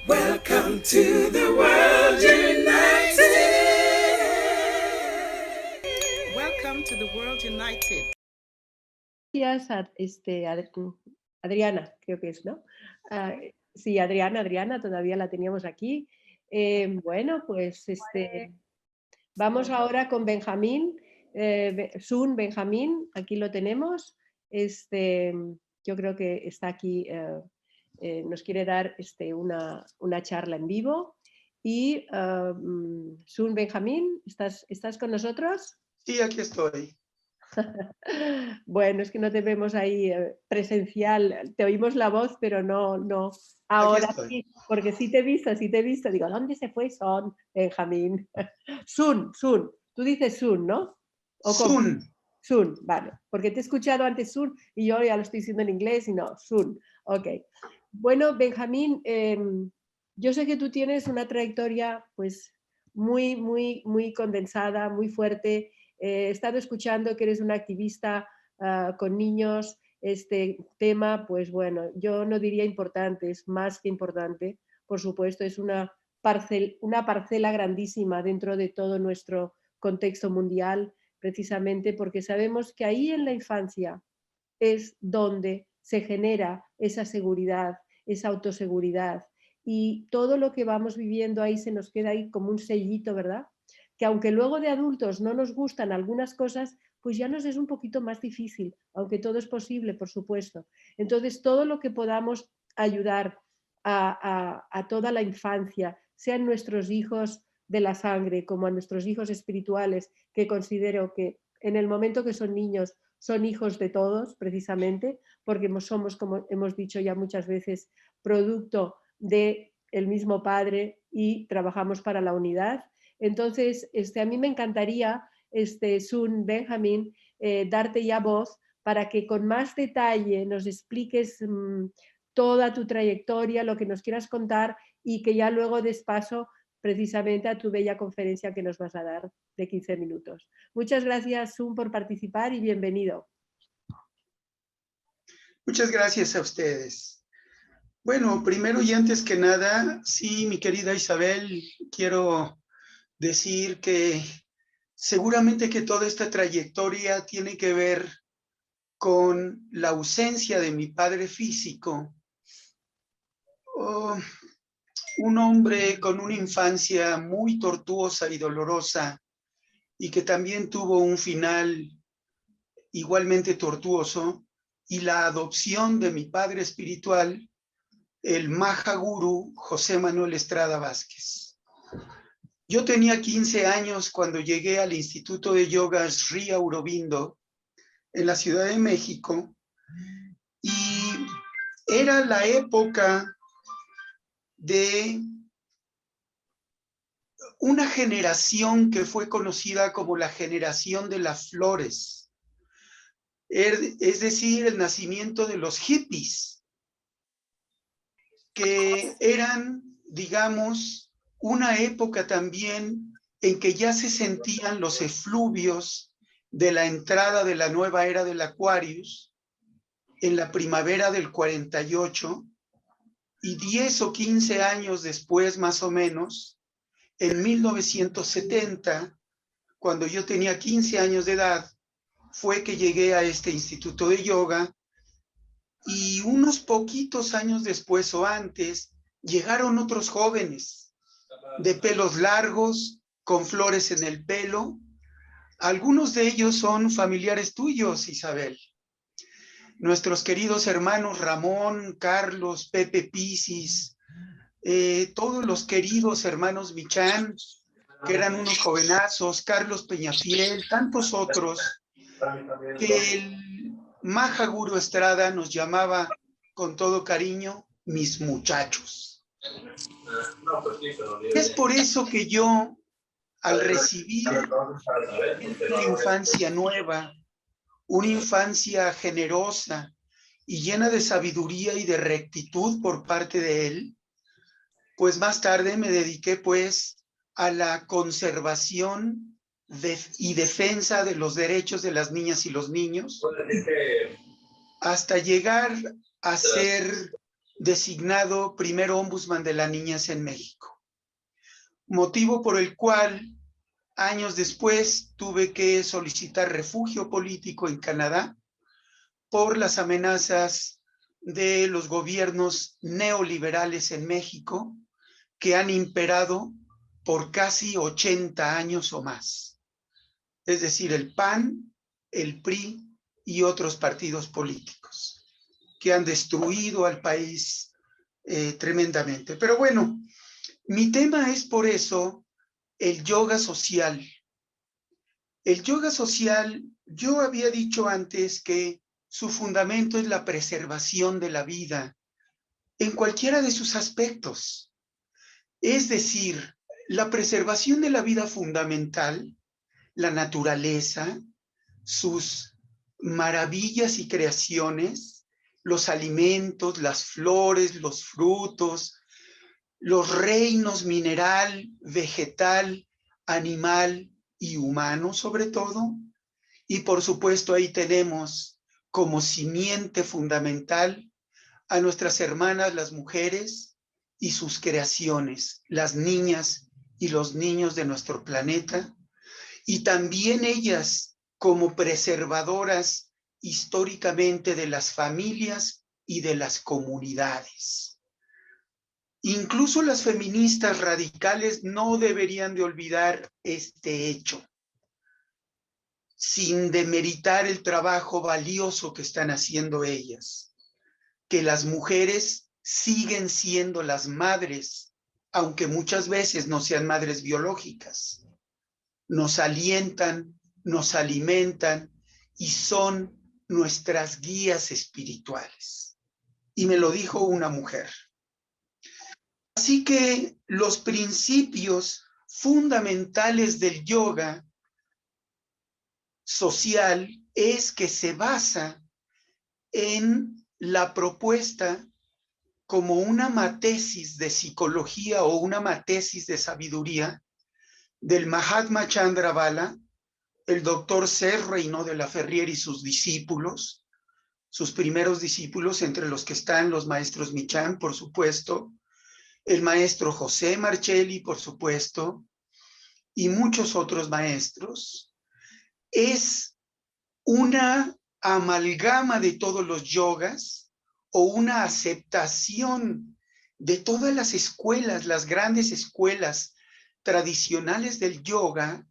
Welcome to the World United. Welcome to the World United. Gracias a Adriana, creo que es, ¿no? Sí, Adriana, todavía la teníamos aquí. Bueno, pues vamos ahora con Benjamín, Sun Benjamín, aquí lo tenemos. Yo creo que está aquí, nos quiere dar una charla en vivo. Y Sun Benjamín, ¿estás con nosotros? Sí, aquí estoy. Bueno, es que no te vemos ahí presencial, te oímos la voz, pero no. Ahora sí, porque sí te he visto, digo, ¿dónde se fue Son, Benjamín? Sun, tú dices Sun, ¿no? Sun, vale, porque te he escuchado antes Sun y yo ya lo estoy diciendo en inglés y no, Sun, ok. Bueno, Benjamín, yo sé que tú tienes una trayectoria pues muy condensada, muy fuerte. He estado escuchando que eres una activista con niños. Este tema, pues bueno, yo no diría importante, es más que importante, por supuesto, es una parcela grandísima dentro de todo nuestro contexto mundial, precisamente porque sabemos que ahí en la infancia es donde se genera esa seguridad, esa autoseguridad, y todo lo que vamos viviendo ahí se nos queda ahí como un sellito, ¿verdad? Que aunque luego de adultos no nos gustan algunas cosas, pues ya nos es un poquito más difícil, aunque todo es posible, por supuesto. Entonces, todo lo que podamos ayudar a toda la infancia, sean nuestros hijos de la sangre como a nuestros hijos espirituales, que considero que en el momento que son niños son hijos de todos, precisamente, porque somos, como hemos dicho ya muchas veces, producto del mismo Padre y trabajamos para la unidad. Entonces, a mí me encantaría, Sun Benjamín, darte ya voz para que con más detalle nos expliques toda tu trayectoria, lo que nos quieras contar y que ya luego des paso precisamente a tu bella conferencia que nos vas a dar de 15 minutos. Muchas gracias, Sun, por participar y bienvenido. Muchas gracias a ustedes. Bueno, primero y antes que nada, sí, mi querida Isabel, quiero decir que seguramente que toda esta trayectoria tiene que ver con la ausencia de mi padre físico. Un hombre con una infancia muy tortuosa y dolorosa y que también tuvo un final igualmente tortuoso, y la adopción de mi padre espiritual, el Maha Guru José Manuel Estrada Vázquez. Yo tenía 15 años cuando llegué al Instituto de Yoga Sri Aurobindo en la Ciudad de México, y era la época de una generación que fue conocida como la generación de las flores, es decir, el nacimiento de los hippies, que eran, digamos, una época también en que ya se sentían los efluvios de la entrada de la nueva era del Aquarius en la primavera del 48, y 10 o 15 años después, más o menos, en 1970, cuando yo tenía 15 años de edad, fue que llegué a este instituto de yoga, y unos poquitos años después o antes, llegaron otros jóvenes de pelos largos, con flores en el pelo. Algunos de ellos son familiares tuyos, Isabel. Nuestros queridos hermanos Ramón, Carlos, Pepe Pisis, todos los queridos hermanos Michán, que eran unos jovenazos, Carlos Peñafiel, tantos otros, que el Maha Guru Estrada nos llamaba con todo cariño mis muchachos. Es por eso que yo, al recibir una infancia nueva, una infancia generosa y llena de sabiduría y de rectitud por parte de él, pues más tarde me dediqué pues a la conservación y defensa de los derechos de las niñas y los niños, hasta llegar a ser designado primer ombudsman de la niñez en México, motivo por el cual años después tuve que solicitar refugio político en Canadá por las amenazas de los gobiernos neoliberales en México que han imperado por casi 80 años o más. Es decir, el PAN, el PRI y otros partidos políticos que han destruido al país tremendamente. Pero bueno, mi tema es por eso el yoga social. El yoga social, yo había dicho antes que su fundamento es la preservación de la vida en cualquiera de sus aspectos. Es decir, la preservación de la vida fundamental, la naturaleza, sus maravillas y creaciones, los alimentos, las flores, los frutos, los reinos mineral, vegetal, animal y humano sobre todo. Y por supuesto ahí tenemos como simiente fundamental a nuestras hermanas las mujeres y sus creaciones, las niñas y los niños de nuestro planeta, y también ellas como preservadoras históricamente de las familias y de las comunidades. Incluso las feministas radicales no deberían de olvidar este hecho, sin demeritar el trabajo valioso que están haciendo ellas, que las mujeres siguen siendo las madres, aunque muchas veces no sean madres biológicas. Nos alientan, nos alimentan y son nuestras guías espirituales. Y me lo dijo una mujer. Así que los principios fundamentales del yoga social es que se basa en la propuesta como una matesis de psicología o una matesis de sabiduría del Mahatma Chandra Bala, el doctor C. Reynó de la Ferrier y sus discípulos, sus primeros discípulos, entre los que están los maestros Michan, por supuesto, el maestro José Marcelli, por supuesto, y muchos otros maestros. Es una amalgama de todos los yogas o una aceptación de todas las escuelas, las grandes escuelas tradicionales del yoga,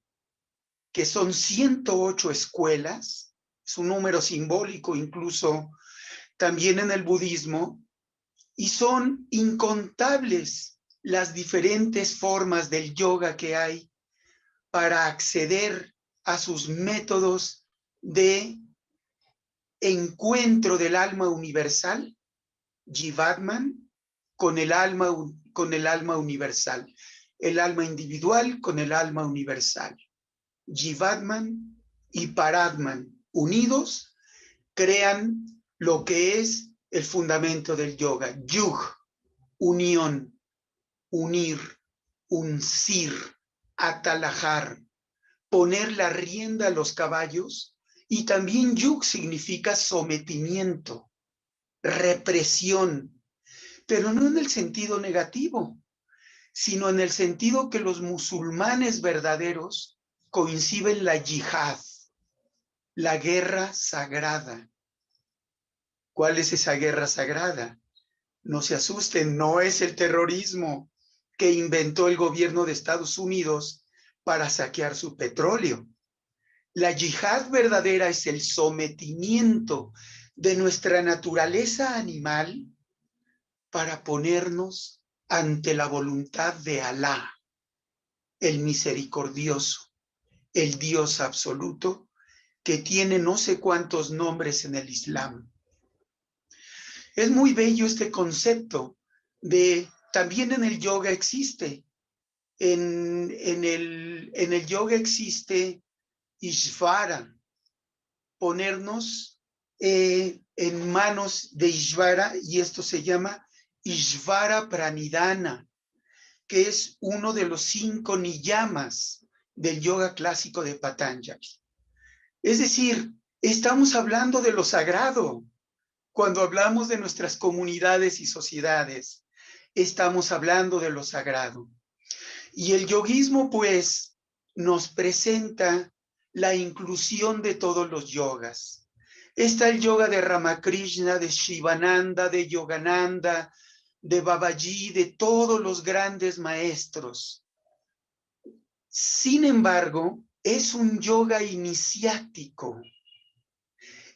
que son 108 escuelas, es un número simbólico incluso también en el budismo, y son incontables las diferentes formas del yoga que hay para acceder a sus métodos de encuentro del alma universal, Jivatman, con el alma universal, el alma individual con el alma universal. Jivatman y Paratman, unidos, crean lo que es el fundamento del yoga. Yug, unión, unir, uncir, atalajar, poner la rienda a los caballos, y también yug significa sometimiento, represión, pero no en el sentido negativo, sino en el sentido que los musulmanes verdaderos coinciden la yihad, la guerra sagrada. ¿Cuál es esa guerra sagrada? No se asusten, no es el terrorismo que inventó el gobierno de Estados Unidos para saquear su petróleo. La yihad verdadera es el sometimiento de nuestra naturaleza animal para ponernos ante la voluntad de Alá, el misericordioso, el Dios absoluto, que tiene no sé cuántos nombres en el Islam. Es muy bello este concepto de, también en el yoga existe, en el yoga existe Ishvara, ponernos en manos de Ishvara, y esto se llama Ishvara Pranidhana, que es uno de los 5 niyamas del yoga clásico de Patanjali. Es decir, estamos hablando de lo sagrado, Cuando hablamos de nuestras comunidades y sociedades, estamos hablando de lo sagrado. Y el yoguismo, pues, nos presenta la inclusión de todos los yogas. Está el yoga de Ramakrishna, de Shivananda, de Yogananda, de Babaji, de todos los grandes maestros. Sin embargo, es un yoga iniciático.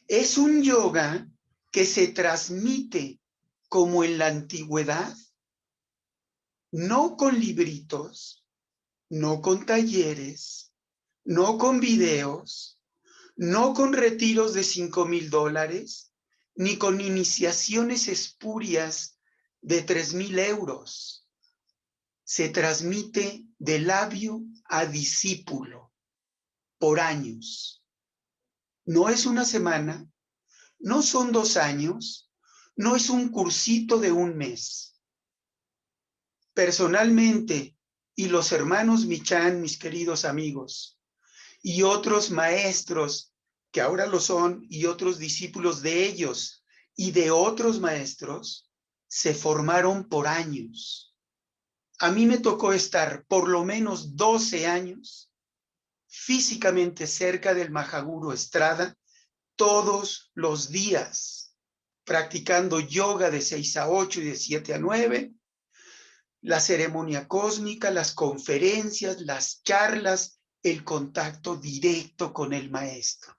Es un yoga que se transmite como en la antigüedad, no con libritos, no con talleres, no con videos, no con retiros de $5,000, ni con iniciaciones espurias de 3,000 euros. Se transmite de labio a discípulo por años. No es una semana, no son 2 años, no es un cursito de 1 mes. Personalmente, y los hermanos Michan, mis queridos amigos, y otros maestros que ahora lo son, y otros discípulos de ellos y de otros maestros, se formaron por años. A mí me tocó estar por lo menos 12 años físicamente cerca del Mahaguru Estrada todos los días, practicando yoga de 6 a 8 y de 7 a 9, la ceremonia cósmica, las conferencias, las charlas, el contacto directo con el maestro.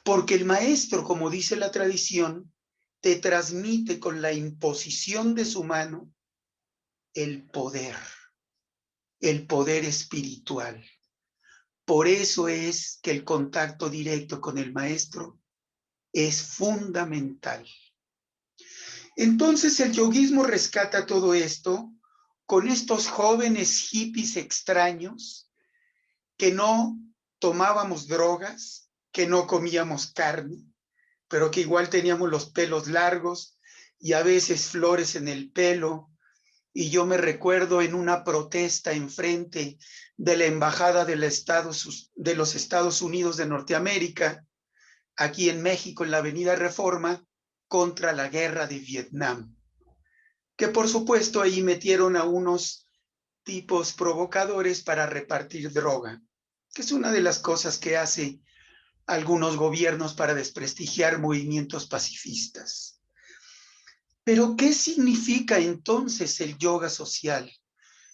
Porque el maestro, como dice la tradición, te transmite con la imposición de su mano el poder espiritual. Por eso es que el contacto directo con el maestro es fundamental. Entonces el yoguismo rescata todo esto con estos jóvenes hippies extraños que no tomábamos drogas, que no comíamos carne, pero que igual teníamos los pelos largos y a veces flores en el pelo. Y yo me recuerdo en una protesta enfrente de la Embajada de los Estados Unidos de Norteamérica, aquí en México, en la Avenida Reforma, contra la guerra de Vietnam. Que por supuesto ahí metieron a unos tipos provocadores para repartir droga, que es una de las cosas que hace algunos gobiernos para desprestigiar movimientos pacifistas. Pero, ¿qué significa entonces el yoga social?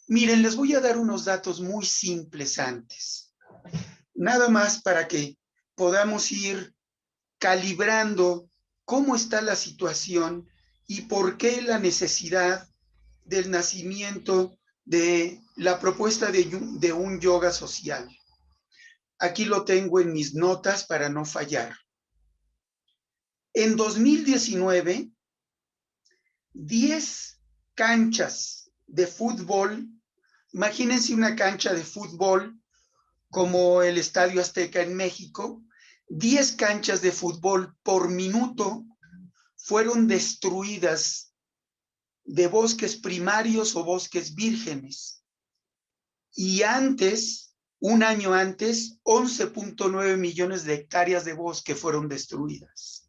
Miren, les voy a dar unos datos muy simples antes, nada más para que podamos ir calibrando cómo está la situación y por qué la necesidad del nacimiento de la propuesta de un yoga social. Aquí lo tengo en mis notas para no fallar. En 2019, 10 canchas de fútbol, imagínense una cancha de fútbol como el Estadio Azteca en México, 10 canchas de fútbol por minuto fueron destruidas de bosques primarios o bosques vírgenes. Y antes, un año antes, 11.9 millones de hectáreas de bosque fueron destruidas.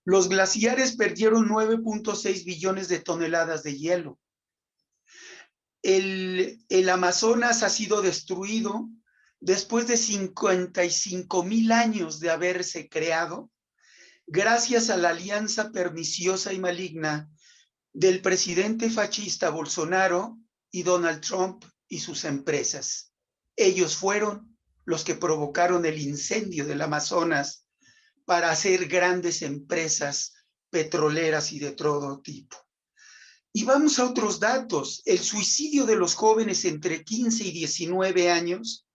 Los glaciares perdieron 9.6 billones de toneladas de hielo. El Amazonas ha sido destruido después de 55,000 años de haberse creado, gracias a la alianza perniciosa y maligna del presidente fascista Bolsonaro y Donald Trump y sus empresas. Ellos fueron los que provocaron el incendio del Amazonas para hacer grandes empresas petroleras y de todo tipo. Y vamos a otros datos. El suicidio de los jóvenes entre 15 y 19 años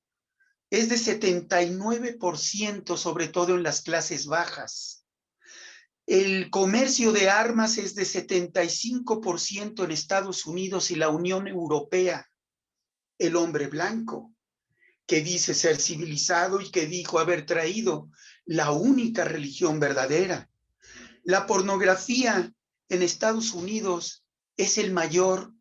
es de 79%, sobre todo en las clases bajas. El comercio de armas es de 75% en Estados Unidos y la Unión Europea. El hombre blanco, que dice ser civilizado y que dijo haber traído la única religión verdadera. La pornografía en Estados Unidos es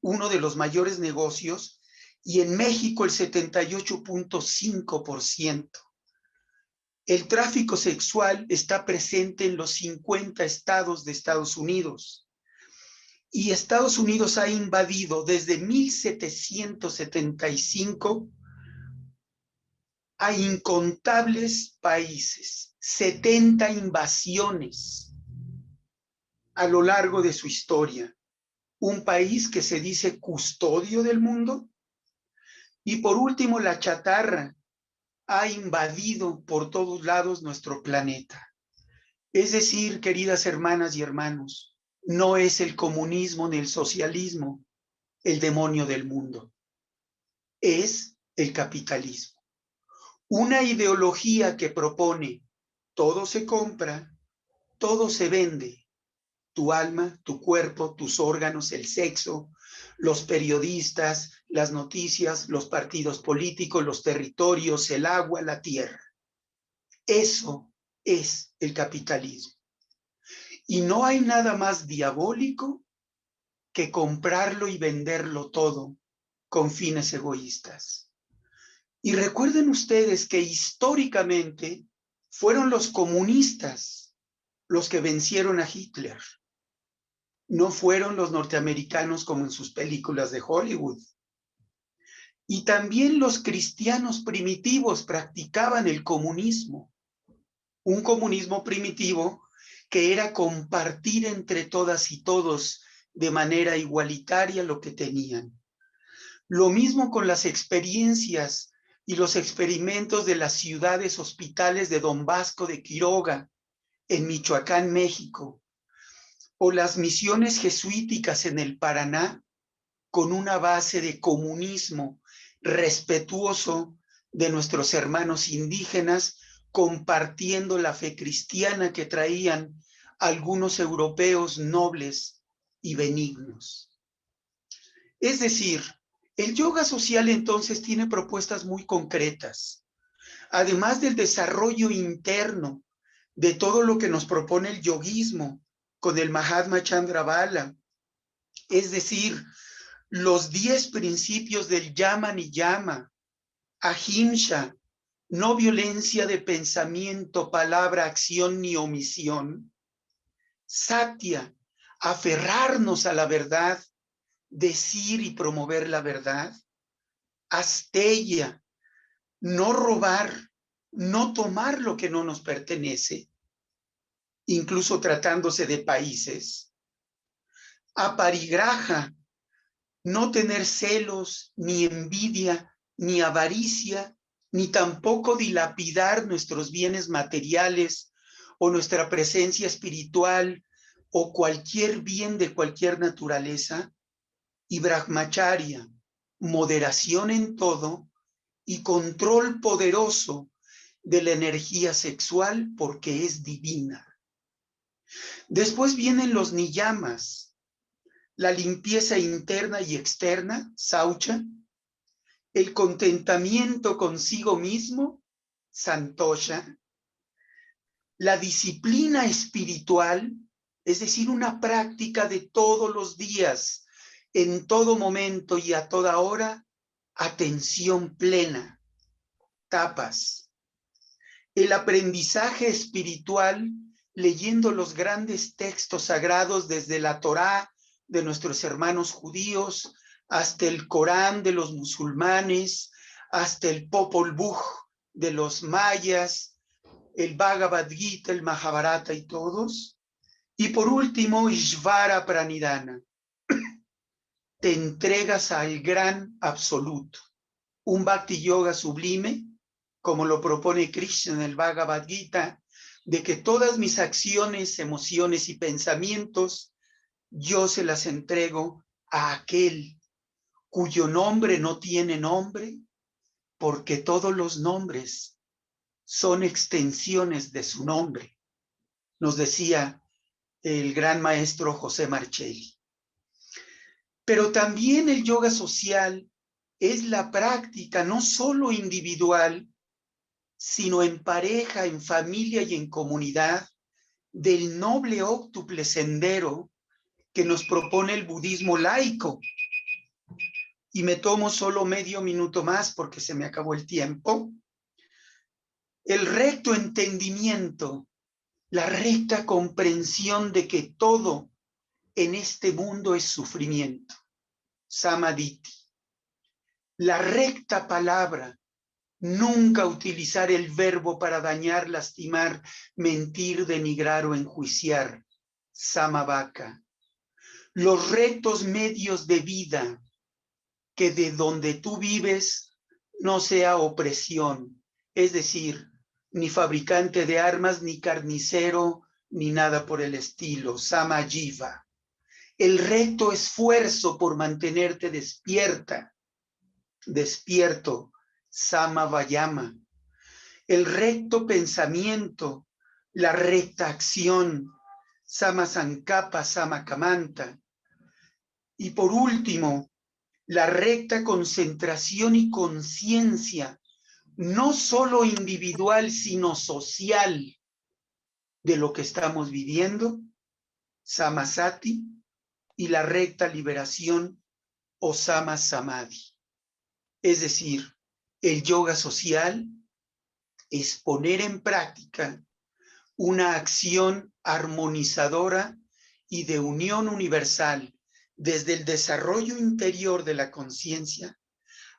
uno de los mayores negocios, y en México el 78.5%. El tráfico sexual está presente en los 50 estados de Estados Unidos. Y Estados Unidos ha invadido desde 1775 a incontables países, 70 invasiones a lo largo de su historia. Un país que se dice custodio del mundo. Y por último, la chatarra ha invadido por todos lados nuestro planeta. Es decir, queridas hermanas y hermanos, no es el comunismo ni el socialismo el demonio del mundo. Es el capitalismo. Una ideología que propone todo se compra, todo se vende. Tu alma, tu cuerpo, tus órganos, el sexo, los periodistas, las noticias, los partidos políticos, los territorios, el agua, la tierra. Eso es el capitalismo. Y no hay nada más diabólico que comprarlo y venderlo todo con fines egoístas. Y recuerden ustedes que históricamente fueron los comunistas los que vencieron a Hitler. No fueron los norteamericanos como en sus películas de Hollywood. Y también los cristianos primitivos practicaban el comunismo. Un comunismo primitivo que era compartir entre todas y todos de manera igualitaria lo que tenían. Lo mismo con las experiencias y los experimentos de las ciudades hospitales de Don Vasco de Quiroga, en Michoacán, México, o las misiones jesuíticas en el Paraná, con una base de comunismo respetuoso de nuestros hermanos indígenas, compartiendo la fe cristiana que traían algunos europeos nobles y benignos. Es decir, el yoga social entonces tiene propuestas muy concretas. Además del desarrollo interno de todo lo que nos propone el yoguismo con el Mahatma Chandra Bala, es decir, los 10 principios del Yama Niyama, Ahimsa, no violencia de pensamiento, palabra, acción ni omisión. Satya, aferrarnos a la verdad, decir y promover la verdad. Asteya, no robar, no tomar lo que no nos pertenece, incluso tratándose de países. Aparigraha, no tener celos, ni envidia, ni avaricia, ni tampoco dilapidar nuestros bienes materiales o nuestra presencia espiritual o cualquier bien de cualquier naturaleza. Y Brahmacharya, moderación en todo y control poderoso de la energía sexual porque es divina. Después vienen los niyamas, la limpieza interna y externa, saucha, el contentamiento consigo mismo, santosha, la disciplina espiritual, es decir, una práctica de todos los días, en todo momento y a toda hora, atención plena, tapas. El aprendizaje espiritual, leyendo los grandes textos sagrados desde la Torá de nuestros hermanos judíos, hasta el Corán de los musulmanes, hasta el Popol Vuh de los mayas, el Bhagavad Gita, el Mahabharata y todos. Y por último, Ishvara Pranidhana. Te entregas al gran absoluto, un Bhakti Yoga sublime, como lo propone Krishna en el Bhagavad Gita, de que todas mis acciones, emociones y pensamientos, yo se las entrego a aquel cuyo nombre no tiene nombre, porque todos los nombres son extensiones de su nombre, nos decía el gran maestro José Marcelli. Pero también el yoga social es la práctica no solo individual, sino en pareja, en familia y en comunidad, del noble óctuple sendero que nos propone el budismo laico. Y me tomo solo medio minuto más porque se me acabó el tiempo. el recto entendimiento, la recta comprensión de que todo en este mundo es sufrimiento, samadhi. La recta palabra, nunca utilizar el verbo para dañar, lastimar, mentir, denigrar o enjuiciar, samavaka. Los rectos medios de vida, que de donde tú vives no sea opresión, es decir, ni fabricante de armas, ni carnicero, ni nada por el estilo, samajiva. El recto esfuerzo por mantenerte despierta, despierto, samavayama. El recto pensamiento, la recta acción, samasankapa, samakamanta. Y por último, la recta concentración y conciencia, no solo individual, sino social, de lo que estamos viviendo, samasati, y la recta liberación, o samasamadhi. Es decir, el yoga social es poner en práctica una acción armonizadora y de unión universal desde el desarrollo interior de la conciencia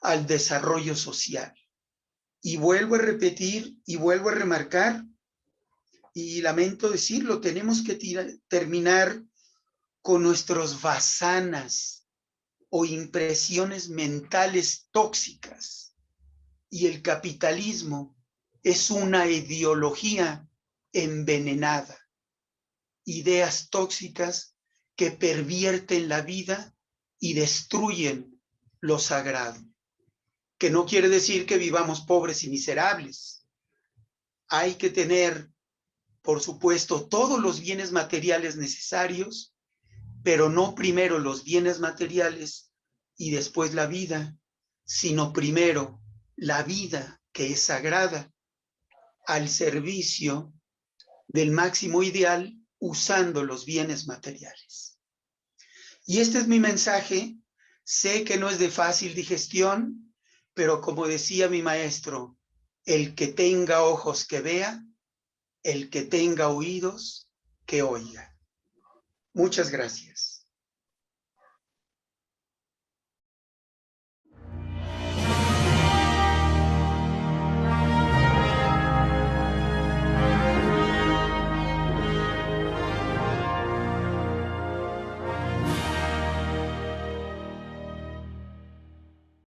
al desarrollo social. Y vuelvo a repetir y vuelvo a remarcar, y lamento decirlo, tenemos que terminar con nuestros vasanas o impresiones mentales tóxicas. Y el capitalismo es una ideología envenenada, ideas tóxicas que pervierten la vida y destruyen lo sagrado. Que no quiere decir que vivamos pobres y miserables. Hay que tener, por supuesto, todos los bienes materiales necesarios, pero no primero los bienes materiales y después la vida, sino primero la vida que es sagrada al servicio del máximo ideal usando los bienes materiales. Y este es mi mensaje. Sé que no es de fácil digestión, pero como decía mi maestro, el que tenga ojos que vea, el que tenga oídos que oiga. Muchas gracias.